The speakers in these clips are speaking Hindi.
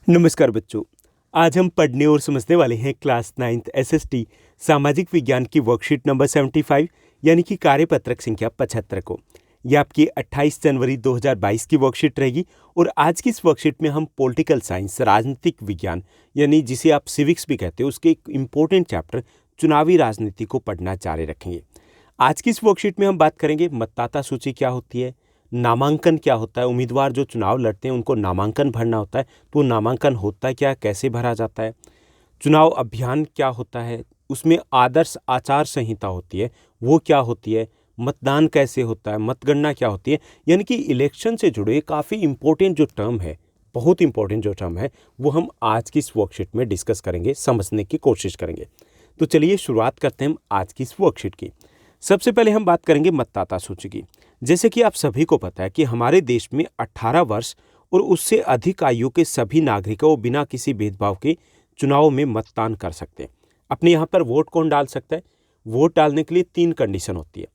नमस्कार बच्चों। आज हम पढ़ने और समझने वाले हैं क्लास 9th एसएसटी सामाजिक विज्ञान की वर्कशीट नंबर 75 यानी कि कार्यपत्रक संख्या 75 को। यह आपकी 28 जनवरी 2022 की वर्कशीट रहेगी और आज की इस वर्कशीट में हम पॉलिटिकल साइंस राजनीतिक विज्ञान यानी जिसे आप सिविक्स भी कहते हो उसके एक इम्पोर्टेंट चैप्टर चुनावी राजनीति को पढ़ना जारी रखेंगे। आज की इस वर्कशीट में हम बात करेंगे मतदाता सूची क्या होती है, नामांकन क्या होता है। उम्मीदवार जो चुनाव लड़ते हैं उनको नामांकन भरना होता है, तो नामांकन होता क्या, कैसे भरा जाता है। चुनाव अभियान क्या होता है, उसमें आदर्श आचार संहिता होती है, वो क्या होती है। मतदान कैसे होता है, मतगणना क्या होती है। यानी कि इलेक्शन से जुड़े काफ़ी इंपॉर्टेंट जो टर्म है, बहुत इंपॉर्टेंट जो टर्म है, वो हम आज की इस वर्कशीट में डिस्कस करेंगे, समझने की कोशिश करेंगे। तो चलिए शुरुआत करते हैं हम आज की इस वर्कशीट की। सबसे पहले हम बात करेंगे मतदाता सूची की। जैसे कि आप सभी को पता है कि हमारे देश में 18 वर्ष और उससे अधिक आयु के सभी नागरिकों बिना किसी भेदभाव के चुनाव में मतदान कर सकते हैं। अपने यहाँ पर वोट कौन डाल सकता है? वोट डालने के लिए 3 कंडीशन होती है।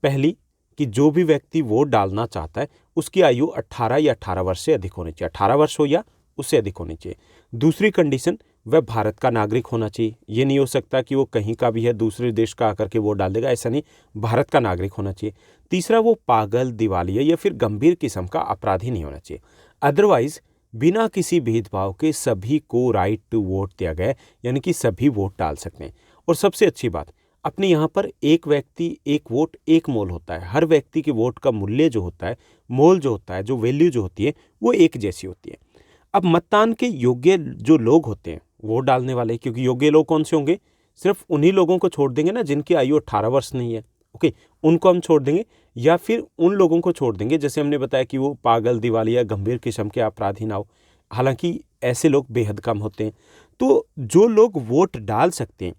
पहली कि जो भी व्यक्ति वोट डालना चाहता है उसकी आयु 18 या 18 वर्ष से अधिक होनी चाहिए, 18 वर्ष हो या उससे अधिक होनी चाहिए। दूसरी कंडीशन, वह भारत का नागरिक होना चाहिए। ये नहीं हो सकता कि वो कहीं का भी है, दूसरे देश का आकर के वोट डाल देगा, ऐसा नहीं, भारत का नागरिक होना चाहिए। तीसरा, वो पागल, दिवालिया या फिर गंभीर किस्म का अपराधी नहीं होना चाहिए। अदरवाइज बिना किसी भेदभाव के सभी को राइट टू वोट दिया गया है, यानी कि सभी वोट डाल सकते हैं। और सबसे अच्छी बात, अपने यहाँ पर एक व्यक्ति एक वोट एक मोल होता है। हर व्यक्ति के वोट का मूल्य जो होता है, मोल जो होता है, जो वैल्यू जो होती है, वो एक जैसी होती है। अब मतदान के योग्य जो लोग होते हैं वोट डालने वाले, क्योंकि योग्य लोग कौन से होंगे? सिर्फ उन्हीं लोगों को छोड़ देंगे ना जिनकी आयु 18 वर्ष नहीं है। ओके, उनको हम छोड़ देंगे, या फिर उन लोगों को छोड़ देंगे जैसे हमने बताया कि वो पागल, दिवालिया, गंभीर किस्म के अपराधी ना हो। हालांकि ऐसे लोग बेहद कम होते हैं। तो जो लोग वोट डाल सकते हैं,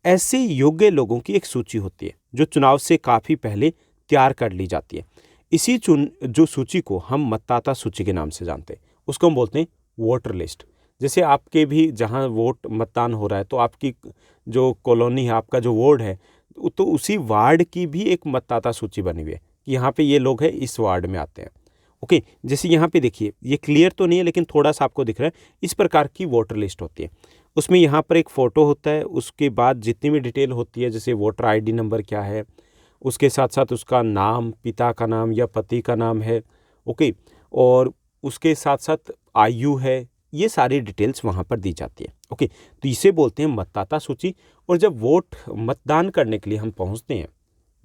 ऐसे योग्य लोगों की एक सूची होती है जो चुनाव से काफ़ी पहले तैयार कर ली जाती है। इसी जो सूची को हम मतदाता सूची के नाम से जानते हैं, उसको हम बोलते हैं वोटर लिस्ट। जैसे आपके भी जहाँ वोट मतदान हो रहा है, तो आपकी जो कॉलोनी है, आपका जो वार्ड है, तो उसी वार्ड की भी एक मतदाता सूची बनी हुई है कि यहाँ पे ये लोग हैं, इस वार्ड में आते हैं। ओके, जैसे यहाँ पे देखिए, ये क्लियर तो नहीं है लेकिन थोड़ा सा आपको दिख रहा है, इस प्रकार की वोटर लिस्ट होती है। उसमें यहाँ पर एक फ़ोटो होता है, उसके बाद जितनी भी डिटेल होती है, जैसे वोटर आईडी नंबर क्या है, उसके साथ साथ उसका नाम, पिता का नाम या पति का नाम है। ओके, और उसके साथ साथ आयु है, ये सारी डिटेल्स वहाँ पर दी जाती है। ओके, तो इसे बोलते हैं मतदाता सूची। और जब वोट मतदान करने के लिए हम पहुँचते हैं,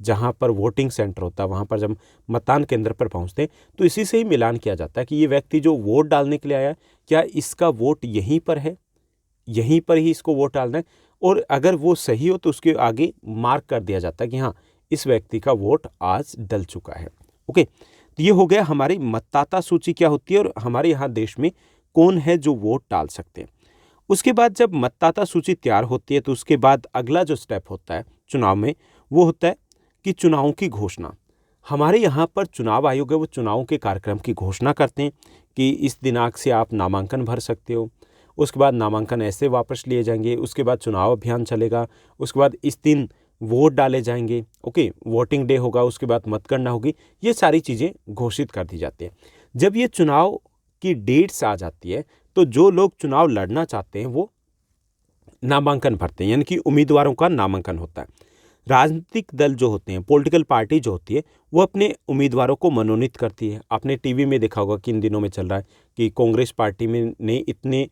जहाँ पर वोटिंग सेंटर होता है, वहाँ पर जब मतदान केंद्र पर पहुँचते हैं, तो इसी से ही मिलान किया जाता है कि ये व्यक्ति जो वोट डालने के लिए आया है, क्या इसका वोट यहीं पर है, यहीं पर ही इसको वोट डालना है। और अगर वो सही हो तो उसके आगे मार्क कर दिया जाता है कि हाँ, इस व्यक्ति का वोट आज डल चुका है। ओके, तो ये हो गया हमारी मतदाता सूची क्या होती है और हमारे यहाँ देश में कौन है जो वोट डाल सकते हैं। उसके बाद जब मतदाता सूची तैयार होती है, तो उसके बाद अगला जो स्टेप होता है चुनाव में, वो होता है कि चुनावों की घोषणा। हमारे यहाँ पर चुनाव आयोग है, वो चुनावों के कार्यक्रम की घोषणा करते हैं कि इस दिनांक से आप नामांकन भर सकते हो। उसके बाद नामांकन ऐसे वापस लिए जाएंगे, उसके बाद चुनाव अभियान चलेगा, उसके बाद इस दिन वोट डाले जाएंगे। ओके, वोटिंग डे होगा, उसके बाद मतगणना होगी। ये सारी चीज़ें घोषित कर दी जाती हैं। जब ये चुनाव की डेट्स आ जाती है, तो जो लोग चुनाव लड़ना चाहते हैं वो नामांकन भरते हैं, यानी कि उम्मीदवारों का नामांकन होता है। राजनीतिक दल जो होते हैं, पॉलिटिकल पार्टी जो होती है, वो अपने उम्मीदवारों को मनोनीत करती है। आपने टीवी में देखा होगा कि इन दिनों में चल रहा है कि कांग्रेस पार्टी में ने इतने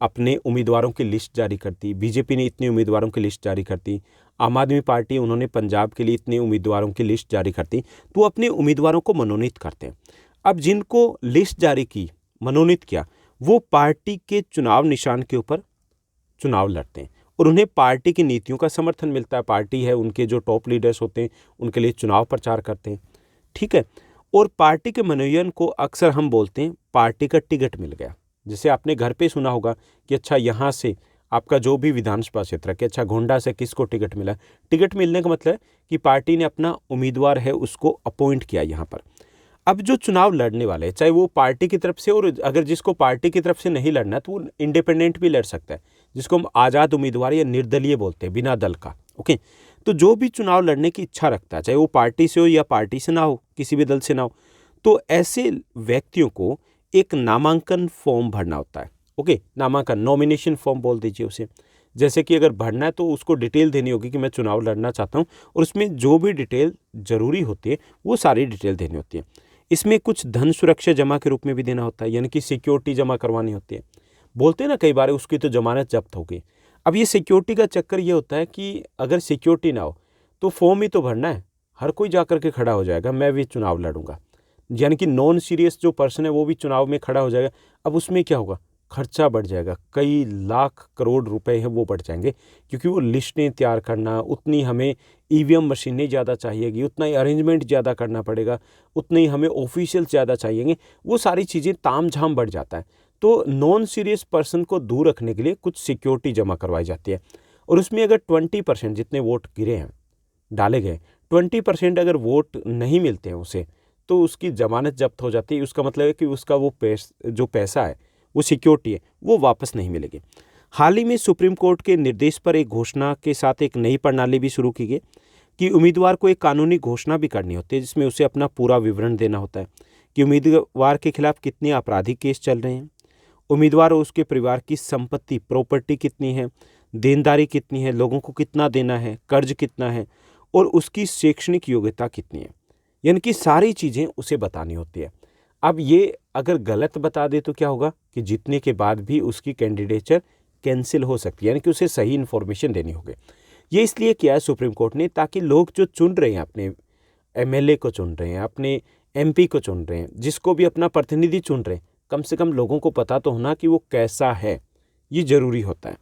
अपने उम्मीदवारों की लिस्ट जारी कर दी, बीजेपी ने इतने उम्मीदवारों की लिस्ट जारी कर दी, आम आदमी पार्टी उन्होंने पंजाब के लिए इतने उम्मीदवारों की लिस्ट जारी कर दी। तो वो अपने उम्मीदवारों को मनोनीत करते हैं। अब जिनको लिस्ट जारी की, मनोनीत किया, वो पार्टी के चुनाव निशान के ऊपर चुनाव लड़ते हैं और उन्हें पार्टी की नीतियों का समर्थन मिलता है। पार्टी है, उनके जो टॉप लीडर्स होते हैं, उनके लिए चुनाव प्रचार करते हैं। ठीक है, और पार्टी के मनोनयन को अक्सर हम बोलते हैं पार्टी का टिकट मिल गया। जैसे आपने घर पे सुना होगा कि अच्छा, यहाँ से आपका जो भी विधानसभा क्षेत्र है कि अच्छा, गोंडा से किसको टिकट मिला। टिकट मिलने का मतलब है कि पार्टी ने अपना उम्मीदवार है उसको अपॉइंट किया यहाँ पर। अब जो चुनाव लड़ने वाले हैं, चाहे वो पार्टी की तरफ से, और अगर जिसको पार्टी की तरफ से नहीं लड़ना तो वो इंडिपेंडेंट भी लड़ सकता है, जिसको हम आज़ाद उम्मीदवार या निर्दलीय बोलते हैं, बिना दल का। ओके, तो जो भी चुनाव लड़ने की इच्छा रखता है, चाहे वो पार्टी से हो या पार्टी से ना हो, किसी भी दल से ना हो, तो ऐसे व्यक्तियों को एक नामांकन फॉर्म भरना होता है ओके, नामांकन, नॉमिनेशन फॉर्म बोल दीजिए उसे। जैसे कि अगर भरना है तो उसको डिटेल देनी होगी कि मैं चुनाव लड़ना चाहता हूँ, और उसमें जो भी डिटेल ज़रूरी होती है वो सारी डिटेल देनी होती है। इसमें कुछ धन सुरक्षा जमा के रूप में भी देना होता है, यानी कि सिक्योरिटी जमा करवानी होती है। बोलते हैं ना कई बार उसकी तो जमानत जब्त हो गई। अब ये सिक्योरिटी का चक्कर ये होता है कि अगर सिक्योरिटी ना हो तो फॉर्म ही तो भरना है, हर कोई जा कर के खड़ा हो जाएगा, मैं भी चुनाव लड़ूंगा, यानी कि नॉन सीरियस जो पर्सन है वो भी चुनाव में खड़ा हो जाएगा। अब उसमें क्या होगा, खर्चा बढ़ जाएगा, कई लाख करोड़ रुपए हैं वो बढ़ जाएंगे, क्योंकि वो लिस्टें तैयार करना, उतनी हमें ईवीएम मशीनें ज़्यादा चाहिएगी, उतना ही अरेंजमेंट ज़्यादा करना पड़ेगा, उतने ही हमें ऑफिशियल्स ज़्यादा चाहिएंगे, वो सारी चीज़ें तामझाम बढ़ जाता है। तो नॉन सीरियस पर्सन को दूर रखने के लिए कुछ सिक्योरिटी जमा करवाई जाती है, और उसमें अगर 20% जितने वोट गिरे हैं, डाले गए, 20% अगर वोट नहीं मिलते हैं उसे, तो उसकी ज़मानत जब्त हो जाती है। उसका मतलब है कि उसका वो जो पैसा है, वो सिक्योरिटी है, वो वापस नहीं मिलेगी। हाल ही में सुप्रीम कोर्ट के निर्देश पर एक घोषणा के साथ एक नई प्रणाली भी शुरू की गई कि उम्मीदवार को एक कानूनी घोषणा भी करनी होती है, जिसमें उसे अपना पूरा विवरण देना होता है कि उम्मीदवार के खिलाफ कितने आपराधिक केस चल रहे हैं, उम्मीदवार और उसके परिवार की संपत्ति प्रॉपर्टी कितनी है, देनदारी कितनी है, लोगों को कितना देना है, कर्ज कितना है, और उसकी शैक्षणिक योग्यता कितनी है, यानी कि सारी चीज़ें उसे बतानी होती है। अब ये अगर गलत बता दे तो क्या होगा कि जीतने के बाद भी उसकी कैंडिडेचर कैंसिल हो सकती है, यानी कि उसे सही इन्फॉर्मेशन देनी होगी। ये इसलिए किया है सुप्रीम कोर्ट ने, ताकि लोग जो चुन रहे हैं, अपने एमएलए को चुन रहे हैं, अपने एमपी को चुन रहे हैं, जिसको भी अपना प्रतिनिधि चुन रहे हैं, कम से कम लोगों को पता तो होना कि वो कैसा है, ये जरूरी होता है।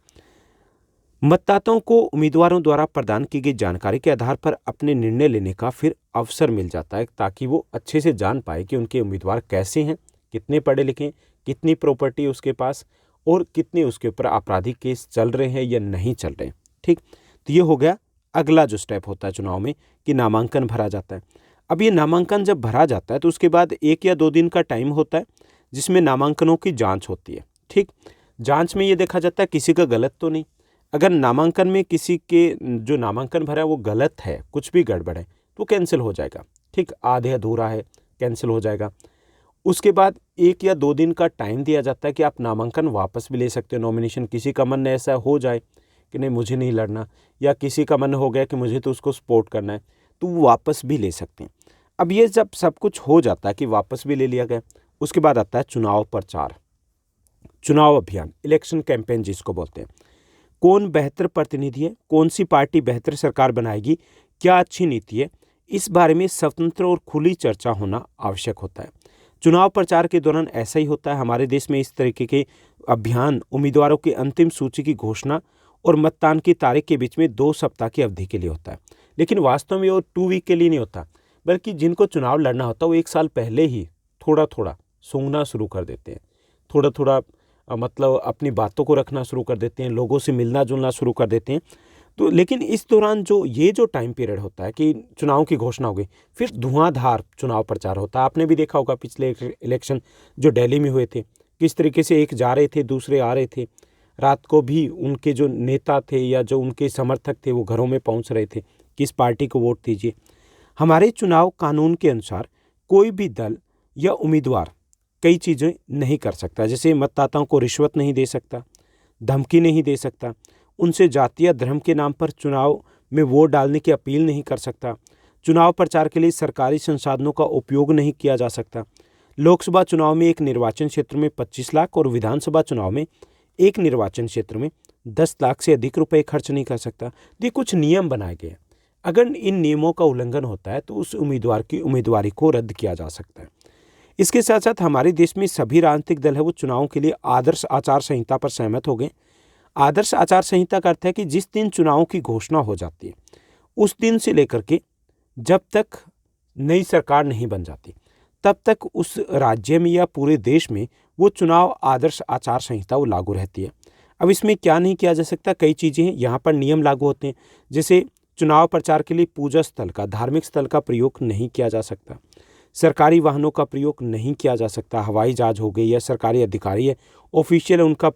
मतदाताओं को उम्मीदवारों द्वारा प्रदान की गई जानकारी के आधार पर अपने निर्णय लेने का फिर अवसर मिल जाता है, ताकि वो अच्छे से जान पाए कि उनके उम्मीदवार कैसे हैं, कितने पढ़े लिखे हैं, कितनी प्रॉपर्टी उसके पास, और कितने उसके ऊपर आपराधिक केस चल रहे हैं या नहीं चल रहे हैं। ठीक, तो ये हो गया अगला जो स्टेप होता है चुनाव में, कि नामांकन भरा जाता है। अब ये नामांकन जब भरा जाता है तो उसके बाद 1 या 2 दिन का टाइम होता है, जिसमें नामांकनों की जाँच होती है। ठीक, जाँच में ये देखा जाता है किसी का गलत तो नहीं। अगर नामांकन में किसी के जो नामांकन भरा है वो गलत है, कुछ भी गड़बड़ है, तो कैंसिल हो जाएगा। ठीक, आधे अधूरा है, कैंसिल हो जाएगा। उसके बाद 1 या 2 दिन का टाइम दिया जाता है कि आप नामांकन वापस भी ले सकते हो। नॉमिनेशन, किसी का मन ऐसा हो जाए कि नहीं मुझे नहीं लड़ना, या किसी का मन हो गया कि मुझे तो उसको सपोर्ट करना है, तो वो वापस भी ले सकते हैं। अब ये जब सब कुछ हो जाता है कि वापस भी ले लिया गया, उसके बाद आता है चुनाव प्रचार, चुनाव अभियान, इलेक्शन कैंपेन जिसको बोलते हैं। कौन बेहतर प्रतिनिधि है, कौन सी पार्टी बेहतर सरकार बनाएगी, क्या अच्छी नीति है, इस बारे में स्वतंत्र और खुली चर्चा होना आवश्यक होता है। चुनाव प्रचार के दौरान ऐसा ही होता है। हमारे देश में इस तरीके के अभियान उम्मीदवारों की अंतिम सूची की घोषणा और मतदान की तारीख के बीच में 2 सप्ताह की अवधि के लिए होता है। लेकिन वास्तव में वो 2 वीक के लिए नहीं होता, बल्कि जिनको चुनाव लड़ना होता है वो 1 साल पहले ही थोड़ा थोड़ा सूंघना शुरू कर देते हैं, थोड़ा थोड़ा मतलब अपनी बातों को रखना शुरू कर देते हैं, लोगों से मिलना जुलना शुरू कर देते हैं। तो लेकिन इस दौरान जो टाइम पीरियड होता है कि चुनाव की घोषणा हो गई, फिर धुआंधार चुनाव प्रचार होता है। आपने भी देखा होगा पिछले इलेक्शन जो दिल्ली में हुए थे, किस तरीके से एक जा रहे थे, दूसरे आ रहे थे। रात को भी उनके जो नेता थे या जो उनके समर्थक थे वो घरों में पहुंच रहे थे, किस पार्टी को वोट दीजिए। हमारे चुनाव कानून के अनुसार कोई भी दल या उम्मीदवार कई चीज़ें नहीं कर सकता, जैसे मतदाताओं को रिश्वत नहीं दे सकता, धमकी नहीं दे सकता, उनसे जाति या धर्म के नाम पर चुनाव में वोट डालने की अपील नहीं कर सकता, चुनाव प्रचार के लिए सरकारी संसाधनों का उपयोग नहीं किया जा सकता, लोकसभा चुनाव में एक निर्वाचन क्षेत्र में 25 लाख और विधानसभा चुनाव में एक निर्वाचन क्षेत्र में 10 लाख से अधिक रुपए खर्च नहीं कर सकता। ये कुछ नियम बनाए गए हैं। अगर इन नियमों का उल्लंघन होता है तो उस उम्मीदवार की उम्मीदवारी को रद्द किया जा सकता है। इसके साथ साथ हमारे देश में सभी राजनीतिक दल है वो चुनाव के लिए आदर्श आचार संहिता पर सहमत हो गए। आदर्श आचार संहिता का अर्थ है कि जिस दिन चुनाव की घोषणा हो जाती है उस दिन से लेकर के जब तक नई सरकार नहीं बन जाती तब तक उस राज्य में या पूरे देश में वो चुनाव आदर्श आचार संहिता वो लागू रहती है। अब इसमें क्या नहीं किया जा सकता, कई चीज़ें हैं यहाँ पर नियम लागू होते हैं। जैसे चुनाव प्रचार के लिए पूजा स्थल का, धार्मिक स्थल का प्रयोग नहीं किया जा सकता, सरकारी वाहनों का प्रयोग नहीं किया जा सकता, हवाई जहाज हो गई या सरकारी अधिकारी है ऑफिशियल है उनका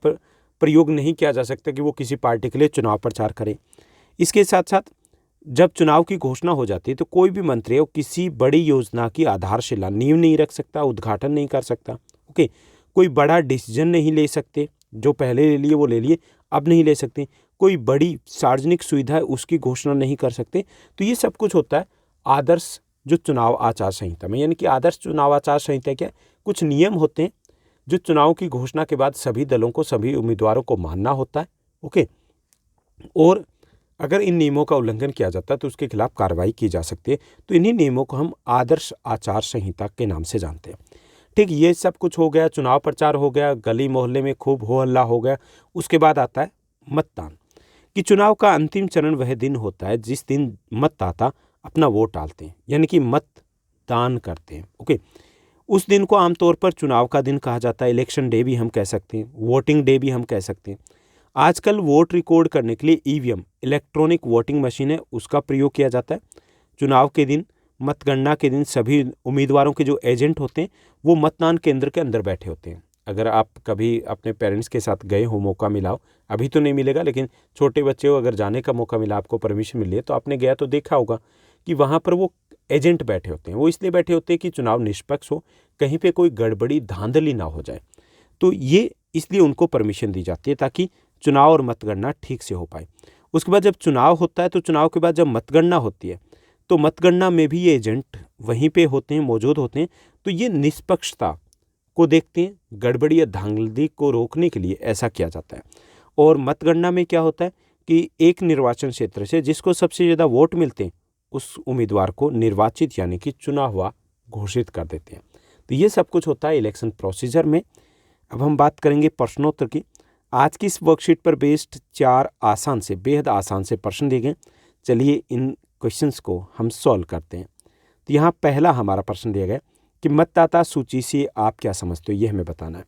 प्रयोग नहीं किया जा सकता कि वो किसी पार्टी के लिए चुनाव प्रचार करें। इसके साथ साथ जब चुनाव की घोषणा हो जाती है तो कोई भी मंत्री वो किसी बड़ी योजना की आधारशिला नींव नहीं रख सकता, उद्घाटन नहीं कर सकता। ओके, कोई बड़ा डिसीजन नहीं ले सकते, जो पहले ले लिए वो ले लिए, अब नहीं ले सकते। कोई बड़ी सार्वजनिक सुविधा है उसकी घोषणा नहीं कर सकते। तो ये सब कुछ होता है आदर्श जो चुनाव आचार संहिता में। यानी कि आदर्श चुनाव आचार संहिता क्या, कुछ नियम होते हैं जो चुनाव की घोषणा के बाद सभी दलों को, सभी उम्मीदवारों को मानना होता है। ओके, और अगर इन नियमों का उल्लंघन किया जाता है तो उसके खिलाफ कार्रवाई की जा सकती है। तो इन्हीं नियमों को हम आदर्श आचार संहिता के नाम से जानते हैं। ठीक, ये सब कुछ हो गया, चुनाव प्रचार हो गया, गली मोहल्ले में खूब हो हल्ला हो गया। उसके बाद आता है मतदान। कि चुनाव का अंतिम चरण वह दिन होता है जिस दिन मतदाता अपना वोट डालते हैं, यानी कि मतदान करते हैं। ओके, उस दिन को आमतौर पर चुनाव का दिन कहा जाता है, इलेक्शन डे भी हम कह सकते हैं, वोटिंग डे भी हम कह सकते हैं। आजकल वोट रिकॉर्ड करने के लिए ईवीएम, इलेक्ट्रॉनिक वोटिंग मशीन है, उसका प्रयोग किया जाता है। चुनाव के दिन, मतगणना के दिन सभी उम्मीदवारों के जो एजेंट होते हैं वो मतदान केंद्र के अंदर बैठे होते हैं। अगर आप कभी अपने पेरेंट्स के साथ गए हो, मौका मिला हो, अभी तो नहीं मिलेगा लेकिन छोटे बच्चे हो, अगर जाने का मौका मिला, आपको परमिशन मिली है तो आपने गया तो देखा होगा कि वहाँ पर वो एजेंट बैठे होते हैं। वो इसलिए बैठे होते हैं कि चुनाव निष्पक्ष हो, कहीं पे कोई गड़बड़ी धांधली ना हो जाए। तो ये इसलिए उनको परमिशन दी जाती है ताकि चुनाव और मतगणना ठीक से हो पाए। उसके बाद जब चुनाव होता है तो चुनाव के बाद जब मतगणना होती है तो मतगणना में भी ये एजेंट वहीं पे होते हैं, मौजूद होते हैं। तो ये निष्पक्षता को देखते हैं, गड़बड़ी या धांधली को रोकने के लिए ऐसा किया जाता है। और मतगणना में क्या होता है कि एक निर्वाचन क्षेत्र से जिसको सबसे ज़्यादा वोट मिलते हैं उस उम्मीदवार को निर्वाचित यानी कि चुना हुआ घोषित कर देते हैं। तो ये सब कुछ होता है इलेक्शन प्रोसीजर में। अब हम बात करेंगे प्रश्नोत्तर की। आज की इस वर्कशीट पर बेस्ड 4 आसान से, बेहद आसान से प्रश्न दिए गए। चलिए इन क्वेश्चंस को हम सॉल्व करते हैं। तो यहाँ पहला हमारा प्रश्न दिया गया कि मतदाता सूची से आप क्या समझते हो, ये हमें बताना है।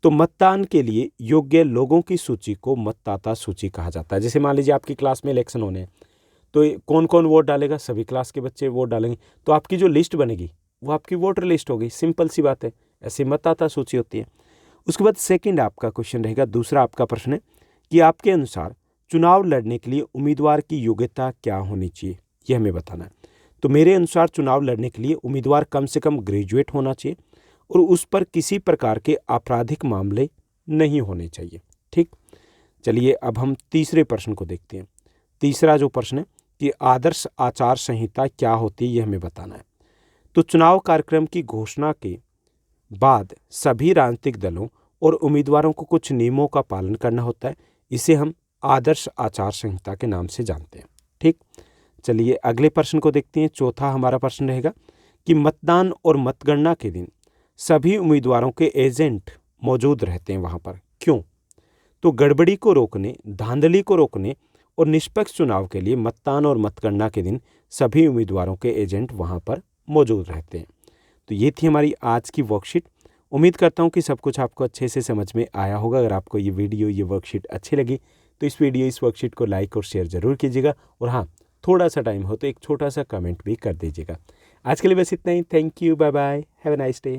तो मतदान के लिए योग्य लोगों की सूची को मतदाता सूची कहा जाता है। जैसे मान लीजिए आपकी क्लास में इलेक्शन होने हैं तो कौन कौन वोट डालेगा, सभी क्लास के बच्चे वोट डालेंगे। तो आपकी जो लिस्ट बनेगी वो आपकी वोटर लिस्ट होगी, सिंपल सी बात है। ऐसे मतदाता सूची होती है। उसके बाद सेकंड आपका क्वेश्चन रहेगा, दूसरा आपका प्रश्न है कि आपके अनुसार चुनाव लड़ने के लिए उम्मीदवार की योग्यता क्या होनी चाहिए, ये हमें बताना है। तो मेरे अनुसार चुनाव लड़ने के लिए उम्मीदवार कम से कम ग्रेजुएट होना चाहिए और उस पर किसी प्रकार के आपराधिक मामले नहीं होने चाहिए। ठीक, चलिए अब हम तीसरे प्रश्न को देखते हैं। तीसरा जो प्रश्न है कि आदर्श आचार संहिता क्या होती है, ये हमें बताना है। तो चुनाव कार्यक्रम की घोषणा के बाद सभी राजनीतिक दलों और उम्मीदवारों को कुछ नियमों का पालन करना होता है। इसे हम आदर्श आचार संहिता के नाम से जानते हैं। ठीक, चलिए अगले प्रश्न को देखते हैं। चौथा हमारा प्रश्न रहेगा कि मतदान और मतगणना के दिन सभी उम्मीदवारों के एजेंट मौजूद रहते हैं वहाँ पर, क्यों? तो गड़बड़ी को रोकने, धांधली को रोकने और निष्पक्ष चुनाव के लिए मतदान और मतगणना के दिन सभी उम्मीदवारों के एजेंट वहाँ पर मौजूद रहते हैं। तो ये थी हमारी आज की वर्कशीट। उम्मीद करता हूँ कि सब कुछ आपको अच्छे से समझ में आया होगा। अगर आपको ये वीडियो, ये वर्कशीट अच्छी लगी तो इस वर्कशीट को लाइक और शेयर ज़रूर कीजिएगा। और हाँ, थोड़ा सा टाइम हो तो एक छोटा सा कमेंट भी कर दीजिएगा। आज के लिए बस इतना ही। Thank you, bye bye, have a nice day.